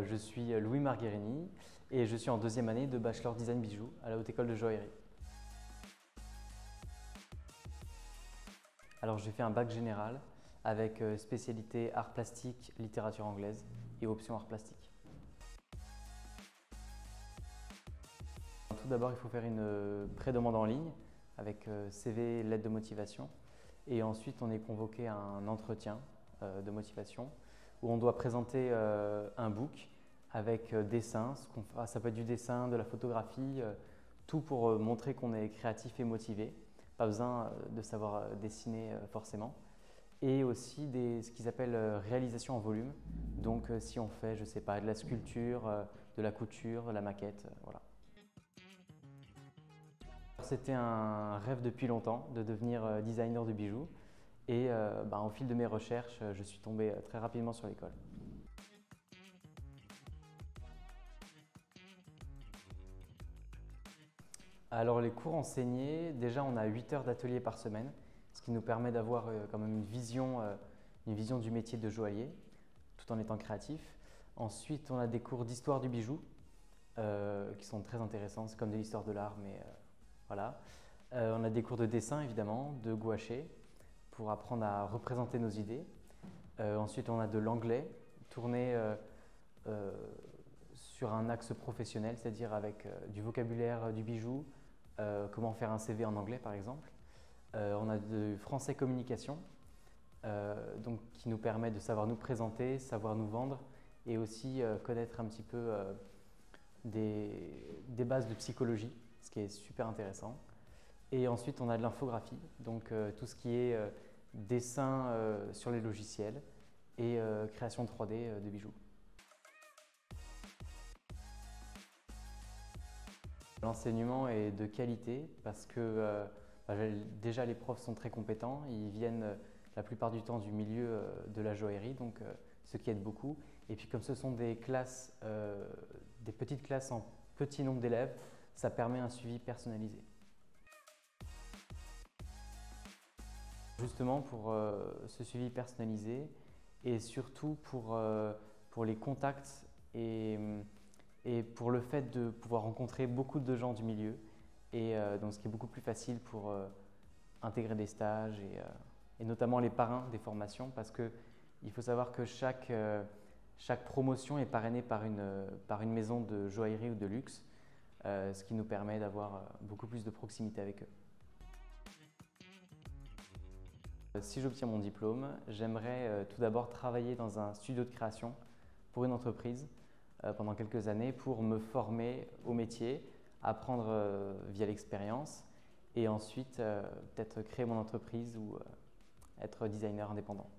Je suis Louis Margherini et je suis en deuxième année de Bachelor Design Bijoux à la Haute École de Joaillerie. Alors j'ai fait un bac général avec spécialité art plastique, littérature anglaise et option art plastique. Tout d'abord, il faut faire une pré-demande en ligne avec CV, lettre de motivation. Et ensuite, on est convoqué à un entretien de motivation où on doit présenter un book avec dessin. Ça peut être du dessin, de la photographie, tout pour montrer qu'on est créatif et motivé. Pas besoin de savoir dessiner forcément. Et aussi ce qu'ils appellent réalisation en volume. Donc si on fait, je sais pas, de la sculpture, de la couture, de la maquette, voilà. C'était un rêve depuis longtemps de devenir designer de bijoux et au fil de mes recherches, je suis tombé très rapidement sur l'école. Alors les cours enseignés, déjà on a 8 heures d'atelier par semaine, ce qui nous permet d'avoir quand même une vision du métier de joaillier tout en étant créatif. Ensuite on a des cours d'histoire du bijou qui sont très intéressants, c'est comme de l'histoire de l'art mais voilà. On a des cours de dessin évidemment, de gouaché pour apprendre à représenter nos idées. Ensuite on a de l'anglais tourné sur un axe professionnel, c'est-à-dire avec du vocabulaire du bijou, comment faire un CV en anglais par exemple. On a du français communication, donc, qui nous permet de savoir nous présenter, savoir nous vendre et aussi connaître un petit peu des bases de psychologie, ce qui est super intéressant. Et ensuite, on a de l'infographie, donc tout ce qui est dessin sur les logiciels et création 3D de bijoux. L'enseignement est de qualité parce que déjà les profs sont très compétents, ils viennent la plupart du temps du milieu de la joaillerie, donc ce qui aide beaucoup. Et puis comme ce sont des classes, des petites classes en petit nombre d'élèves, ça permet un suivi personnalisé. Justement pour ce suivi personnalisé et surtout pour les contacts et pour le fait de pouvoir rencontrer beaucoup de gens du milieu et donc ce qui est beaucoup plus facile pour intégrer des stages et notamment les parrains des formations parce qu'il faut savoir que chaque promotion est parrainée par une maison de joaillerie ou de luxe, ce qui nous permet d'avoir beaucoup plus de proximité avec eux. Si j'obtiens mon diplôme, j'aimerais tout d'abord travailler dans un studio de création pour une entreprise pendant quelques années pour me former au métier, apprendre via l'expérience et ensuite peut-être créer mon entreprise ou être designer indépendant.